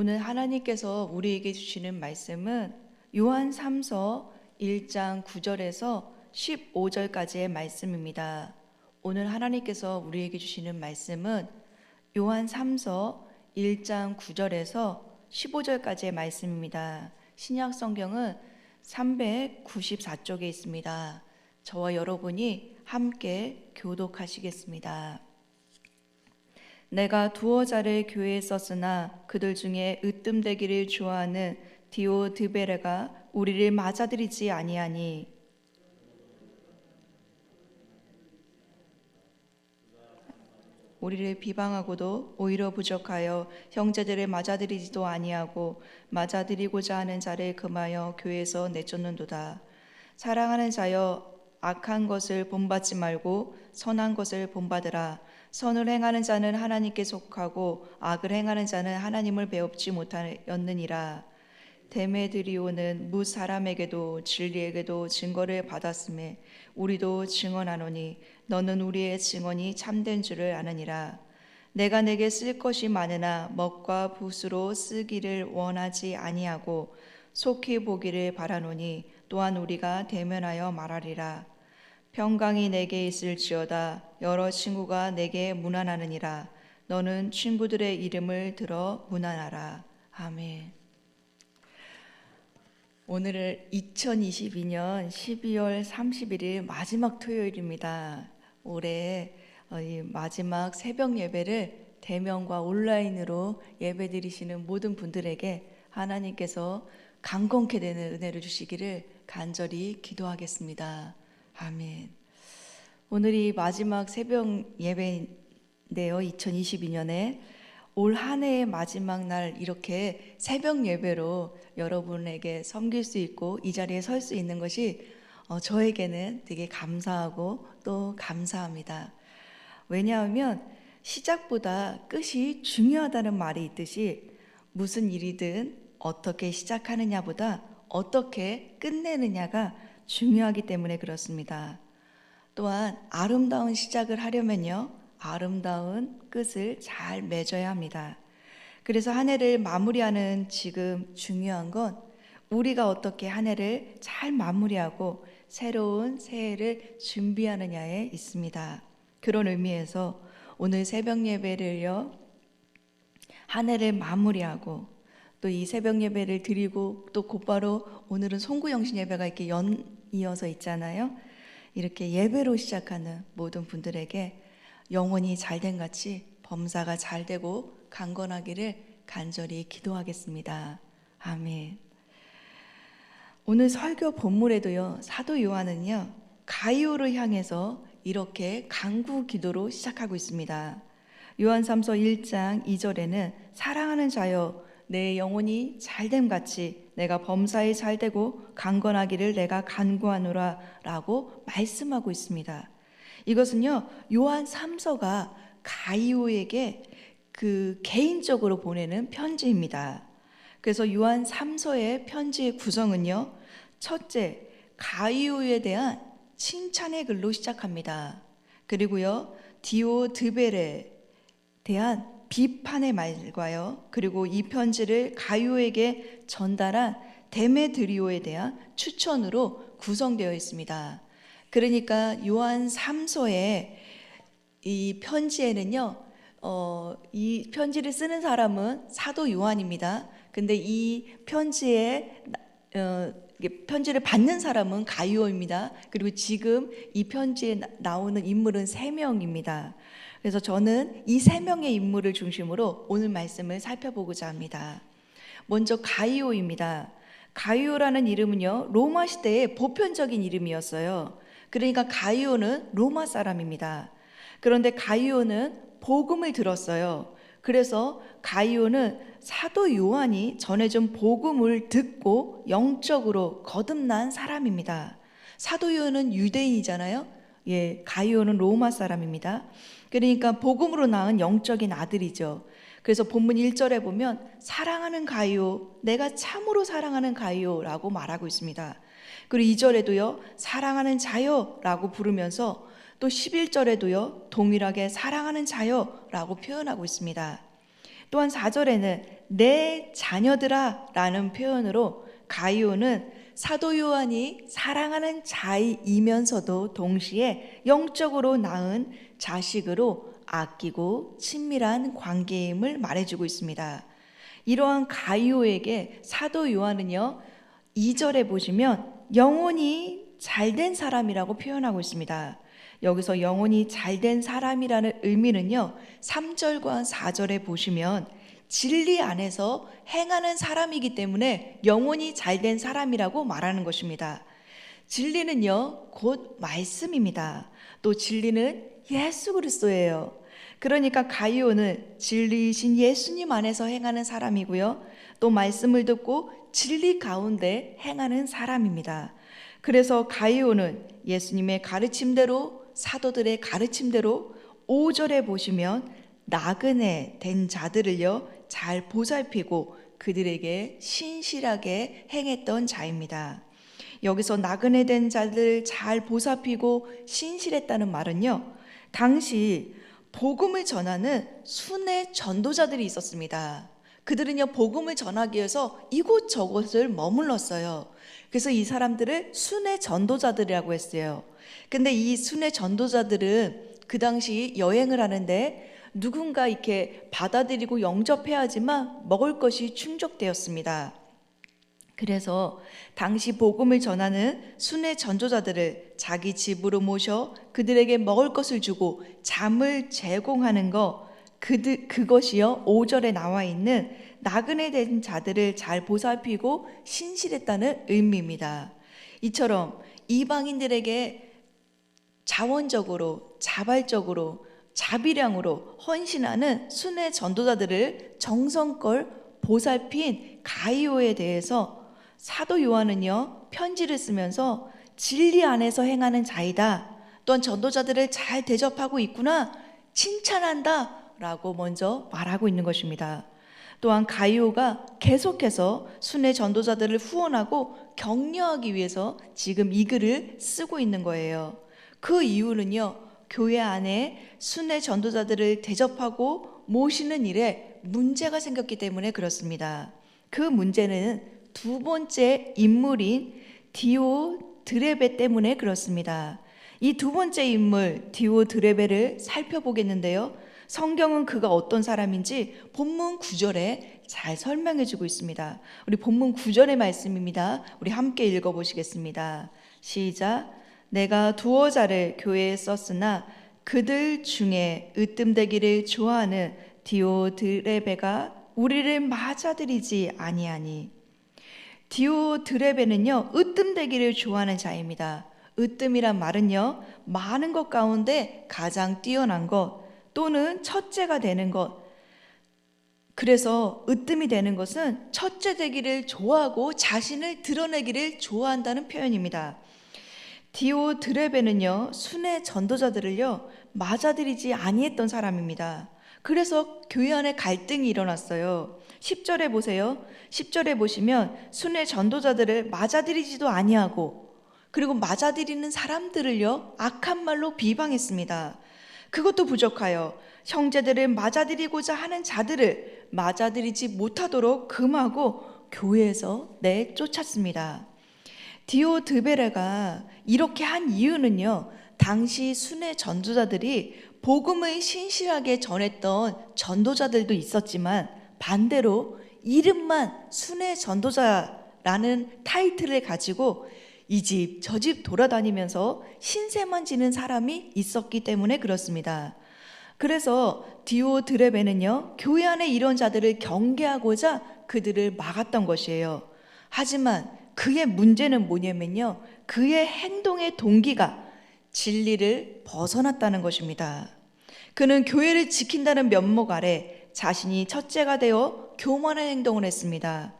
오늘 하나님께서 우리에게 주시는 말씀은 요한 3서 1장 9절에서 15절까지의 말씀입니다. 오늘 하나님께서 우리에게 주시는 말씀은 요한 3서 1장 9절에서 15절까지의 말씀입니다. 신약 성경은 394쪽에 있습니다. 저와 여러분이 함께 교독하시겠습니다. 내가 두어 자를 교회에 썼으나 그들 중에 으뜸되기를 좋아하는 디오드베레가 우리를 맞아들이지 아니하니 우리를 비방하고도 오히려 부족하여 형제들을 맞아들이지도 아니하고 맞아들이고자 하는 자를 금하여 교회에서 내쫓는도다. 사랑하는 자여, 악한 것을 본받지 말고 선한 것을 본받으라. 선을 행하는 자는 하나님께 속하고 악을 행하는 자는 하나님을 배웁지 못하였느니라. 데메드리오는 무 사람에게도 진리에게도 증거를 받았음에 우리도 증언하노니 너는 우리의 증언이 참된 줄을 아느니라. 내가 내게 쓸 것이 많으나 먹과 붓으로 쓰기를 원하지 아니하고 속히 보기를 바라노니 또한 우리가 대면하여 말하리라. 평강이 내게 있을지어다. 여러 친구가 내게 문안하느니라. 너는 친구들의 이름을 들어 문안하라. 아멘. 오늘은 2022년 12월 31일 마지막 토요일입니다. 올해 이 마지막 새벽 예배를 대면과 온라인으로 예배 드리시는 모든 분들에게 하나님께서 강건케 되는 은혜를 주시기를 간절히 기도하겠습니다. 아멘. 오늘이 마지막 새벽 예배인데요. 2022년에 올 한 해의 마지막 날 이렇게 새벽 예배로 여러분에게 섬길 수 있고 이 자리에 설 수 있는 것이 저에게는 되게 감사하고 또 감사합니다. 왜냐하면 시작보다 끝이 중요하다는 말이 있듯이 무슨 일이든 어떻게 시작하느냐보다 어떻게 끝내느냐가 중요하기 때문에 그렇습니다. 또한 아름다운 시작을 하려면요, 아름다운 끝을 잘 맺어야 합니다. 그래서 한 해를 마무리하는 지금 중요한 건 우리가 어떻게 한 해를 잘 마무리하고 새로운 새해를 준비하느냐에 있습니다. 그런 의미에서 오늘 새벽 예배를요, 한 해를 마무리하고 또 이 새벽 예배를 드리고 또 곧바로 오늘은 송구영신 예배가 이렇게 연이어서 있잖아요. 이렇게 예배로 시작하는 모든 분들에게 영혼이 잘된 같이 범사가 잘 되고 강건하기를 간절히 기도하겠습니다. 아멘. 오늘 설교 본문에도요, 사도 요한은요, 가이오를 향해서 이렇게 간구 기도로 시작하고 있습니다. 요한 3서 1장 2절에는 사랑하는 자여, 내 영혼이 잘됨 같이 내가 범사에 잘되고 강건하기를 내가 간구하노라 라고 말씀하고 있습니다. 이것은요, 요한 3서가 가이오에게 개인적으로 보내는 편지입니다. 그래서 요한 3서의 편지의 구성은요, 첫째, 가이오에 대한 칭찬의 글로 시작합니다. 그리고요, 디오드벨에 대한 비판의 말과요, 그리고 이 편지를 가이오에게 전달한 데메드리오에 대한 추천으로 구성되어 있습니다. 그러니까 요한 3서의 이 편지에는요, 이 편지를 쓰는 사람은 사도 요한입니다. 근데 이 편지를 받는 사람은 가이오입니다. 그리고 지금 이 편지에 나오는 인물은 3명입니다. 그래서 저는 이 3명의 인물을 중심으로 오늘 말씀을 살펴보고자 합니다. 먼저 가이오입니다. 가이오라는 이름은요, 로마 시대의 보편적인 이름이었어요. 그러니까 가이오는 로마 사람입니다. 그런데 가이오는 복음을 들었어요. 그래서 가이오는 사도 요한이 전해준 복음을 듣고 영적으로 거듭난 사람입니다. 사도 요한은 유대인이잖아요. 가이오는 로마 사람입니다. 그러니까 복음으로 낳은 영적인 아들이죠. 그래서 본문 1절에 보면 사랑하는 가이오, 내가 참으로 사랑하는 가이오라고 말하고 있습니다. 그리고 2절에도요, 사랑하는 자요라고 부르면서 또 11절에도요, 동일하게 사랑하는 자요라고 표현하고 있습니다. 또한 4절에는 내 자녀들아 라는 표현으로 가이오는 사도 요한이 사랑하는 자이면서도 동시에 영적으로 낳은 자식으로 아끼고 친밀한 관계임을 말해주고 있습니다. 이러한 가이오에게 사도 요한은요, 2절에 보시면 영혼이 잘된 사람이라고 표현하고 있습니다. 여기서 영혼이 잘된 사람이라는 의미는요, 3절과 4절에 보시면 진리 안에서 행하는 사람이기 때문에 영혼이 잘된 사람이라고 말하는 것입니다. 진리는요, 곧 말씀입니다. 또 진리는 예수 그리스도예요. 그러니까 가이오는 진리이신 예수님 안에서 행하는 사람이고요, 또 말씀을 듣고 진리 가운데 행하는 사람입니다. 그래서 가이오는 예수님의 가르침대로, 사도들의 가르침대로 5절에 보시면 나그네 된 자들을요 잘 보살피고 그들에게 신실하게 행했던 자입니다. 여기서 나그네 된 자들 잘 보살피고 신실했다는 말은요, 당시 복음을 전하는 순회 전도자들이 있었습니다. 그들은요 복음을 전하기 위해서 이곳저곳을 머물렀어요. 그래서 이 사람들을 순회 전도자들이라고 했어요. 근데 이 순회 전도자들은 그 당시 여행을 하는데 누군가 이렇게 받아들이고 영접해야지만 먹을 것이 충족되었습니다. 그래서 당시 복음을 전하는 순회 전도자들을 자기 집으로 모셔 그들에게 먹을 것을 주고 잠을 제공하는 그것이요 5절에 나와 있는 나그네 된 자들을 잘 보살피고 신실했다는 의미입니다. 이처럼 이방인들에게 자원적으로, 자발적으로, 자비량으로 헌신하는 순회 전도자들을 정성껏 보살핀 가이오에 대해서 사도 요한은요 편지를 쓰면서 진리 안에서 행하는 자이다, 또한 전도자들을 잘 대접하고 있구나, 칭찬한다 라고 먼저 말하고 있는 것입니다. 또한 가이오가 계속해서 순회 전도자들을 후원하고 격려하기 위해서 지금 이 글을 쓰고 있는 거예요. 그 이유는요, 교회 안에 순회 전도자들을 대접하고 모시는 일에 문제가 생겼기 때문에 그렇습니다. 그 문제는 두 번째 인물인 디오드레베 때문에 그렇습니다. 이 두 번째 인물 디오드레베를 살펴보겠는데요, 성경은 그가 어떤 사람인지 본문 9절에 잘 설명해 주고 있습니다. 우리 본문 9절의 말씀입니다. 우리 함께 읽어보시겠습니다. 시작. 내가 두어 자를 교회에 썼으나 그들 중에 으뜸되기를 좋아하는 디오드레베가 우리를 맞아들이지 아니하니. 디오드레베는요 으뜸되기를 좋아하는 자입니다. 으뜸이란 말은요 많은 것 가운데 가장 뛰어난 것 또는 첫째가 되는 것, 그래서 으뜸이 되는 것은 첫째 되기를 좋아하고 자신을 드러내기를 좋아한다는 표현입니다. 디오드레베는요 순회 전도자들을요 맞아들이지 아니했던 사람입니다. 그래서 교회 안에 갈등이 일어났어요. 10절에 보세요. 10절에 보시면 순회 전도자들을 맞아들이지도 아니하고 그리고 맞아들이는 사람들을요 악한 말로 비방했습니다. 그것도 부족하여 형제들을 맞아들이고자 하는 자들을 맞아들이지 못하도록 금하고 교회에서 내쫓았습니다. 디오드레베가 이렇게 한 이유는요, 당시 순회 전도자들이 복음을 신실하게 전했던 전도자들도 있었지만 반대로 이름만 순회 전도자라는 타이틀을 가지고 이 집 저 집 돌아다니면서 신세만 지는 사람이 있었기 때문에 그렇습니다. 그래서 디오드레베는요 교회 안에 이런 자들을 경계하고자 그들을 막았던 것이에요. 하지만 그의 문제는 뭐냐면요, 그의 행동의 동기가 진리를 벗어났다는 것입니다. 그는 교회를 지킨다는 면목 아래 자신이 첫째가 되어 교만한 행동을 했습니다.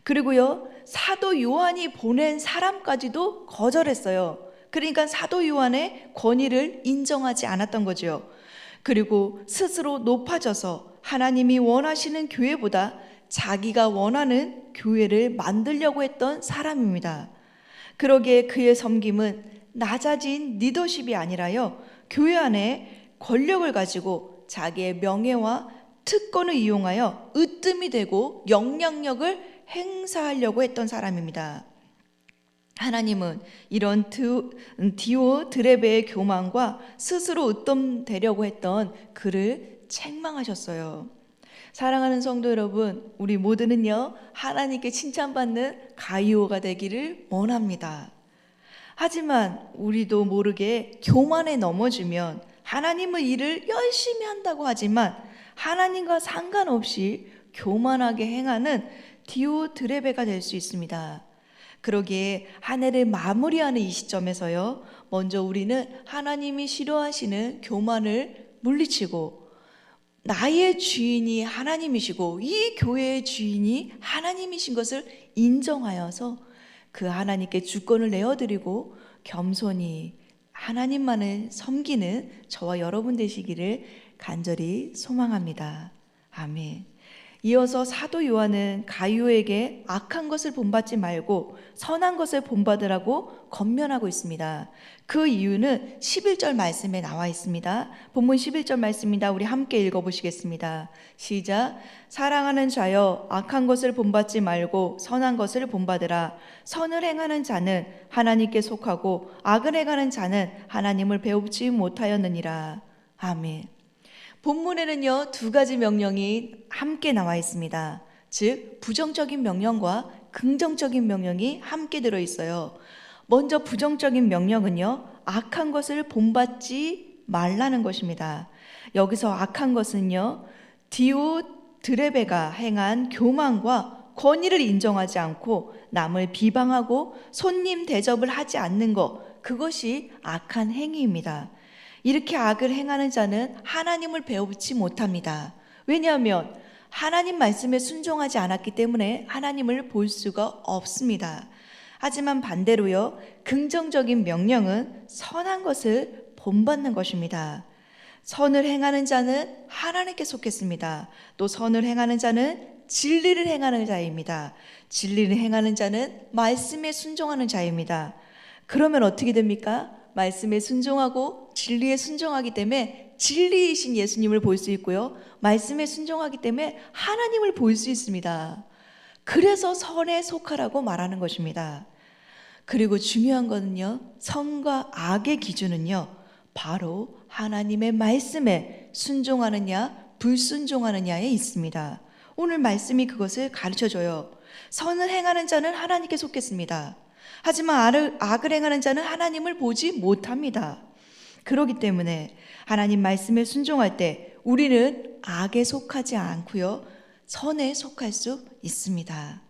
그리고요 사도 요한이 보낸 사람까지도 거절했어요. 그러니까 사도 요한의 권위를 인정하지 않았던 거죠. 그리고 스스로 높아져서 하나님이 원하시는 교회보다 자기가 원하는 교회를 만들려고 했던 사람입니다. 그러기에 그의 섬김은 낮아진 리더십이 아니라요 교회 안에 권력을 가지고 자기의 명예와 특권을 이용하여 으뜸이 되고 영향력을 행사하려고 했던 사람입니다. 하나님은 이런 디오드레베의 교만과 스스로 으뜸되려고 했던 그를 책망하셨어요. 사랑하는 성도 여러분, 우리 모두는요, 하나님께 칭찬받는 가이오가 되기를 원합니다. 하지만 우리도 모르게 교만에 넘어지면 하나님의 일을 열심히 한다고 하지만 하나님과 상관없이 교만하게 행하는 디오드레베가 될 수 있습니다. 그러기에 한 해를 마무리하는 이 시점에서요, 먼저 우리는 하나님이 싫어하시는 교만을 물리치고 나의 주인이 하나님이시고 이 교회의 주인이 하나님이신 것을 인정하여서 그 하나님께 주권을 내어드리고 겸손히 하나님만을 섬기는 저와 여러분 되시기를 간절히 소망합니다. 아멘. 이어서 사도 요한은 가이오에게 악한 것을 본받지 말고 선한 것을 본받으라고 권면하고 있습니다. 그 이유는 11절 말씀에 나와 있습니다. 본문 11절 말씀입니다. 우리 함께 읽어보시겠습니다. 시작. 사랑하는 자여, 악한 것을 본받지 말고 선한 것을 본받으라. 선을 행하는 자는 하나님께 속하고 악을 행하는 자는 하나님을 배우지 못하였느니라. 아멘. 본문에는요, 두 가지 명령이 함께 나와 있습니다. 즉 부정적인 명령과 긍정적인 명령이 함께 들어 있어요. 먼저 부정적인 명령은요, 악한 것을 본받지 말라는 것입니다. 여기서 악한 것은요, 디오드레베가 행한 교만과 권위를 인정하지 않고 남을 비방하고 손님 대접을 하지 않는 것, 그것이 악한 행위입니다. 이렇게 악을 행하는 자는 하나님을 배우지 못합니다. 왜냐하면 하나님 말씀에 순종하지 않았기 때문에 하나님을 볼 수가 없습니다. 하지만 반대로요, 긍정적인 명령은 선한 것을 본받는 것입니다. 선을 행하는 자는 하나님께 속했습니다. 또 선을 행하는 자는 진리를 행하는 자입니다. 진리를 행하는 자는 말씀에 순종하는 자입니다. 그러면 어떻게 됩니까? 말씀에 순종하고 진리에 순종하기 때문에 진리이신 예수님을 볼 수 있고요, 말씀에 순종하기 때문에 하나님을 볼 수 있습니다. 그래서 선에 속하라고 말하는 것입니다. 그리고 중요한 거는요, 선과 악의 기준은요, 바로 하나님의 말씀에 순종하느냐 불순종하느냐에 있습니다. 오늘 말씀이 그것을 가르쳐줘요. 선을 행하는 자는 하나님께 속했습니다. 하지만 악을 행하는 자는 하나님을 보지 못합니다. 그렇기 때문에 하나님 말씀에 순종할 때 우리는 악에 속하지 않고요, 선에 속할 수 있습니다.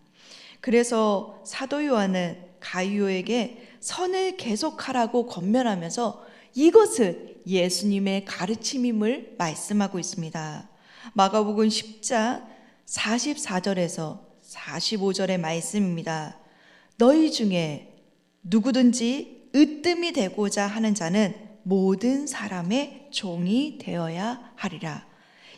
그래서 사도 요한은 가이오에게 선을 계속하라고 권면하면서 이것은 예수님의 가르침임을 말씀하고 있습니다. 마가복음 10장 44절에서 45절의 말씀입니다. 너희 중에 누구든지 으뜸이 되고자 하는 자는 모든 사람의 종이 되어야 하리라.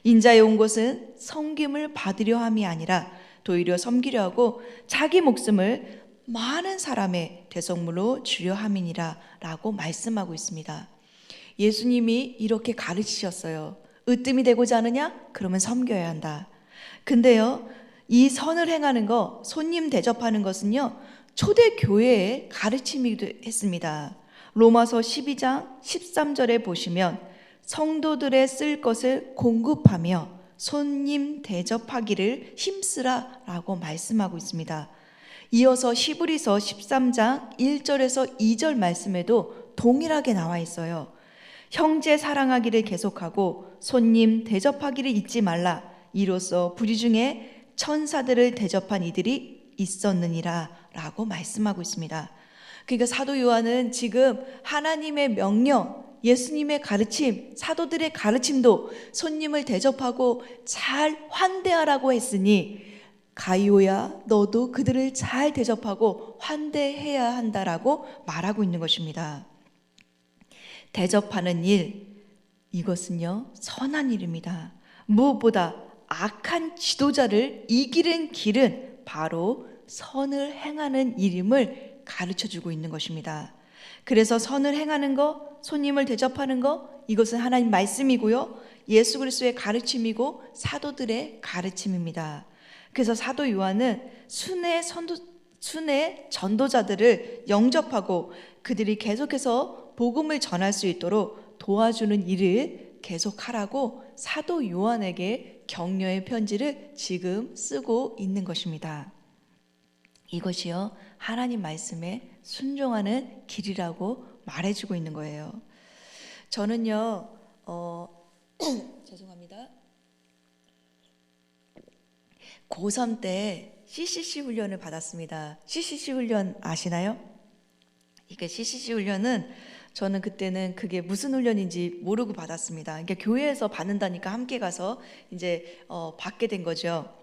인자에 온 것은 섬김을 받으려 함이 아니라 도리어 섬기려 하고 자기 목숨을 많은 사람의 대속물로 주려 함이니라 라고 말씀하고 있습니다. 예수님이 이렇게 가르치셨어요. 으뜸이 되고자 하느냐? 그러면 섬겨야 한다. 근데요, 이 선을 행하는 거, 손님 대접하는 것은요, 초대교회의 가르침이기도 했습니다. 로마서 12장 13절에 보시면 성도들의 쓸 것을 공급하며 손님 대접하기를 힘쓰라 라고 말씀하고 있습니다. 이어서 히브리서 13장 1절에서 2절 말씀에도 동일하게 나와 있어요. 형제 사랑하기를 계속하고 손님 대접하기를 잊지 말라. 이로써 불의 중에 천사들을 대접한 이들이 있었느니라 라고 말씀하고 있습니다. 그러니까 사도 요한은 지금 하나님의 명령, 예수님의 가르침, 사도들의 가르침도 손님을 대접하고 잘 환대하라고 했으니 가이오야, 너도 그들을 잘 대접하고 환대해야 한다라고 말하고 있는 것입니다. 대접하는 일, 이것은요, 선한 일입니다. 무엇보다 악한 지도자를 이기는 길은 바로 선을 행하는 일임을 가르쳐주고 있는 것입니다. 그래서 선을 행하는 것, 손님을 대접하는 것, 이것은 하나님 말씀이고요, 예수 그리스도의 가르침이고 사도들의 가르침입니다. 그래서 사도 요한은 순회 전도자들을 영접하고 그들이 계속해서 복음을 전할 수 있도록 도와주는 일을 계속하라고 사도 요한에게 격려의 편지를 지금 쓰고 있는 것입니다. 이것이요, 하나님 말씀에 순종하는 길이라고 말해주고 있는 거예요. 저는요, 죄송합니다. 고3 때 CCC 훈련을 받았습니다. CCC 훈련 아시나요? 이게 CCC 훈련은 저는 그때는 그게 무슨 훈련인지 모르고 받았습니다. 그러니까 교회에서 받는다니까 함께 가서 이제 받게 된 거죠.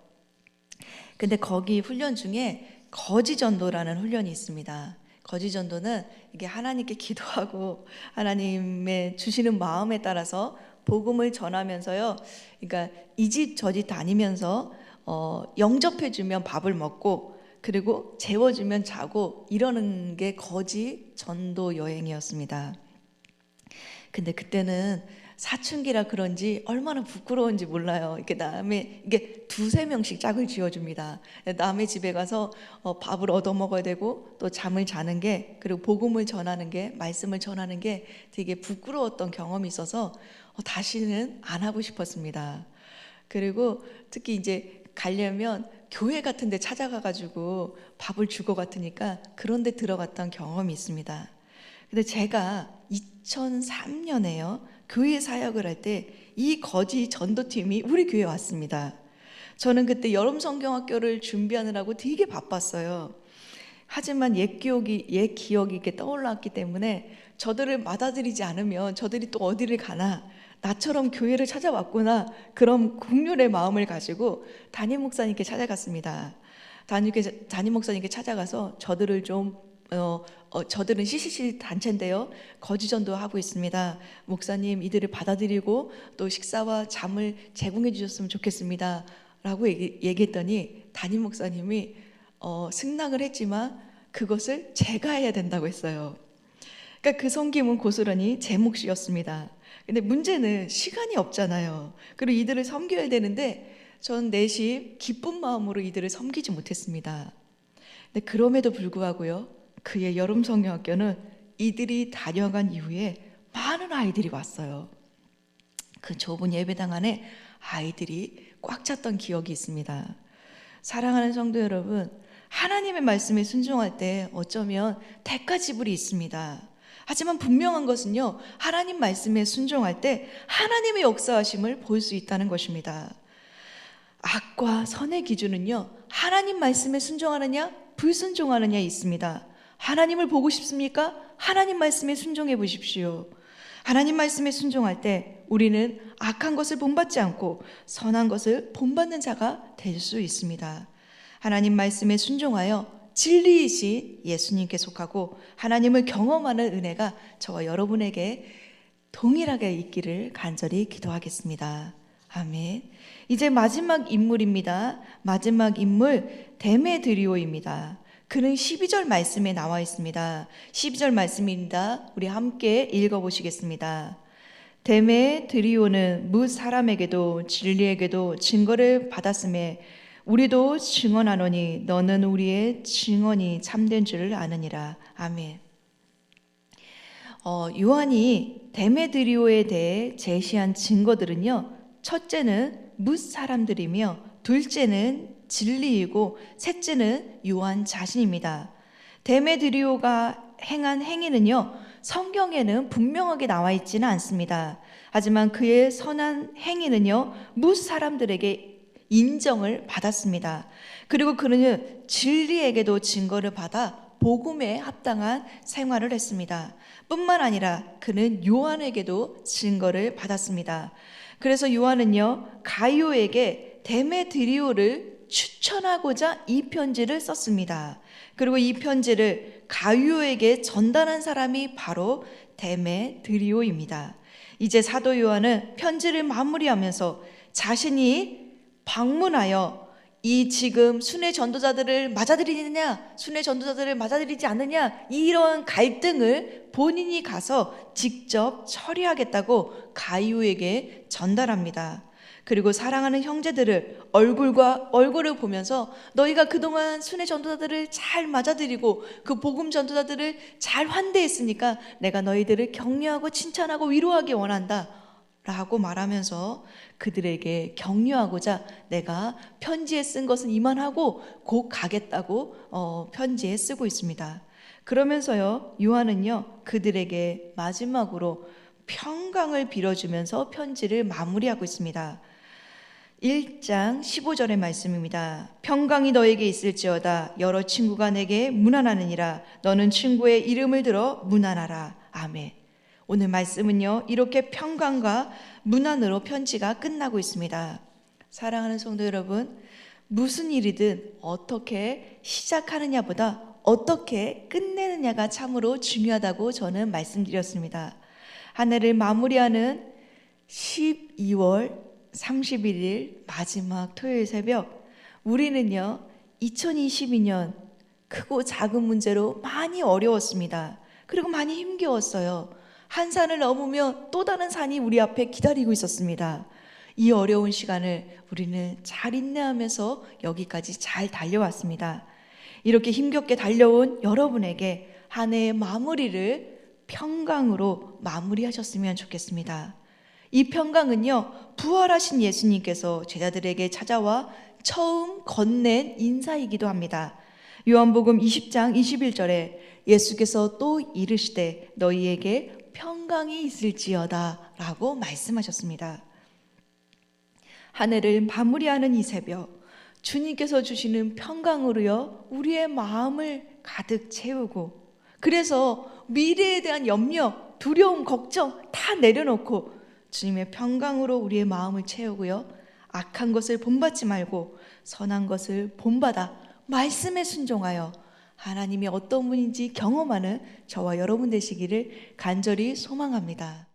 근데 거기 훈련 중에 거지전도라는 훈련이 있습니다. 거지전도는 이게 하나님께 기도하고 하나님의 주시는 마음에 따라서 복음을 전하면서요, 그러니까 이 집 저 집 다니면서 영접해주면 밥을 먹고 그리고 재워주면 자고 이러는 게 거지 전도 여행이었습니다. 근데 그때는 사춘기라 그런지 얼마나 부끄러운지 몰라요. 이렇게 이게 2-3명씩 짝을 지어줍니다. 남의 집에 가서 밥을 얻어 먹어야 되고 또 잠을 자는 게, 그리고 복음을 전하는 게, 말씀을 전하는 게 되게 부끄러웠던 경험이 있어서 다시는 안 하고 싶었습니다. 그리고 특히 이제 가려면 교회 같은 데 찾아가가지고 밥을 줄 것 같으니까 그런 데 들어갔던 경험이 있습니다. 근데 제가 2003년에요, 교회 사역을 할 때 이 거지 전도팀이 우리 교회에 왔습니다. 저는 그때 여름 성경학교를 준비하느라고 되게 바빴어요. 하지만 옛 기억이 이렇게 떠올랐기 때문에 저들을 받아들이지 않으면 저들이 또 어디를 가나, 나처럼 교회를 찾아왔구나, 그런 국률의 마음을 가지고 담임 목사님께 찾아갔습니다. 담임 목사님께 찾아가서 저들을 저들은 CCC 단체인데요, 거지전도 하고 있습니다. 목사님, 이들을 받아들이고 또 식사와 잠을 제공해 주셨으면 좋겠습니다 라고 얘기했더니 담임 목사님이 승낙을 했지만 그것을 제가 해야 된다고 했어요. 그러니까 그 섬김은 고스란히 제 몫이었습니다. 근데 문제는 시간이 없잖아요. 그리고 이들을 섬겨야 되는데 전 내심 기쁜 마음으로 이들을 섬기지 못했습니다. 근데 그럼에도 불구하고요, 그의 여름 성경학교는 이들이 다녀간 이후에 많은 아이들이 왔어요. 그 좁은 예배당 안에 아이들이 꽉 찼던 기억이 있습니다. 사랑하는 성도 여러분, 하나님의 말씀에 순종할 때 어쩌면 대가 지불이 있습니다. 하지만 분명한 것은요, 하나님 말씀에 순종할 때 하나님의 역사하심을 볼 수 있다는 것입니다. 악과 선의 기준은요, 하나님 말씀에 순종하느냐 불순종하느냐에 있습니다. 하나님을 보고 싶습니까? 하나님 말씀에 순종해 보십시오. 하나님 말씀에 순종할 때 우리는 악한 것을 본받지 않고 선한 것을 본받는 자가 될 수 있습니다. 하나님 말씀에 순종하여 진리이신 예수님께 속하고 하나님을 경험하는 은혜가 저와 여러분에게 동일하게 있기를 간절히 기도하겠습니다. 아멘. 이제 마지막 인물입니다. 마지막 인물 데메드리오입니다. 그는 12절 말씀에 나와 있습니다. 12절 말씀입니다. 우리 함께 읽어보시겠습니다. 데메드리오는 뭇 사람에게도 진리에게도 증거를 받았음에 우리도 증언하노니 너는 우리의 증언이 참된 줄을 아느니라. 아멘. 요한이 데메드리오에 대해 제시한 증거들은요, 첫째는 뭇 사람들이며 둘째는 진리이고 셋째는 요한 자신입니다. 데메드리오가 행한 행위는요, 성경에는 분명하게 나와 있지는 않습니다. 하지만 그의 선한 행위는요, 뭇 사람들에게 인정을 받았습니다. 그리고 그는 진리에게도 증거를 받아 복음에 합당한 생활을 했습니다. 뿐만 아니라 그는 요한에게도 증거를 받았습니다. 그래서 요한은요, 가이오에게 데메드리오를 추천하고자 이 편지를 썼습니다. 그리고 이 편지를 가이오에게 전달한 사람이 바로 데메드리오입니다. 이제 사도 요한은 편지를 마무리하면서 자신이 방문하여 이 지금 순회 전도자들을 맞아들이느냐, 순회 전도자들을 맞아들이지 않느냐, 이런 갈등을 본인이 가서 직접 처리하겠다고 가이오에게 전달합니다. 그리고 사랑하는 형제들을 얼굴과 얼굴을 보면서 너희가 그동안 순회 전도자들을 잘 맞아들이고 그 복음 전도자들을 잘 환대했으니까 내가 너희들을 격려하고 칭찬하고 위로하기 원한다 라고 말하면서 그들에게 격려하고자 내가 편지에 쓴 것은 이만하고 곧 가겠다고 편지에 쓰고 있습니다. 그러면서요, 요한은요, 그들에게 마지막으로 평강을 빌어주면서 편지를 마무리하고 있습니다. 1장 15절의 말씀입니다. 평강이 너에게 있을지어다. 여러 친구가 내게 문안하느니라. 너는 친구의 이름을 들어 문안하라. 아멘. 오늘 말씀은요, 이렇게 평강과 문안으로 편지가 끝나고 있습니다. 사랑하는 성도 여러분, 무슨 일이든 어떻게 시작하느냐보다 어떻게 끝내느냐가 참으로 중요하다고 저는 말씀드렸습니다. 한 해를 마무리하는 12월 31일 마지막 토요일 새벽, 우리는요 2022년 크고 작은 문제로 많이 어려웠습니다. 그리고 많이 힘겨웠어요. 한 산을 넘으면 또 다른 산이 우리 앞에 기다리고 있었습니다. 이 어려운 시간을 우리는 잘 인내하면서 여기까지 잘 달려왔습니다. 이렇게 힘겹게 달려온 여러분에게 한 해의 마무리를 평강으로 마무리하셨으면 좋겠습니다. 이 평강은요, 부활하신 예수님께서 제자들에게 찾아와 처음 건넨 인사이기도 합니다. 요한복음 20장 21절에 예수께서 또 이르시되 너희에게 평강이 있을지어다 라고 말씀하셨습니다. 한 해를 마무리하는 이 새벽, 주님께서 주시는 평강으로요, 우리의 마음을 가득 채우고, 그래서 미래에 대한 염려, 두려움, 걱정 다 내려놓고 주님의 평강으로 우리의 마음을 채우고요, 악한 것을 본받지 말고 선한 것을 본받아 말씀에 순종하여 하나님이 어떤 분인지 경험하는 저와 여러분 되시기를 간절히 소망합니다.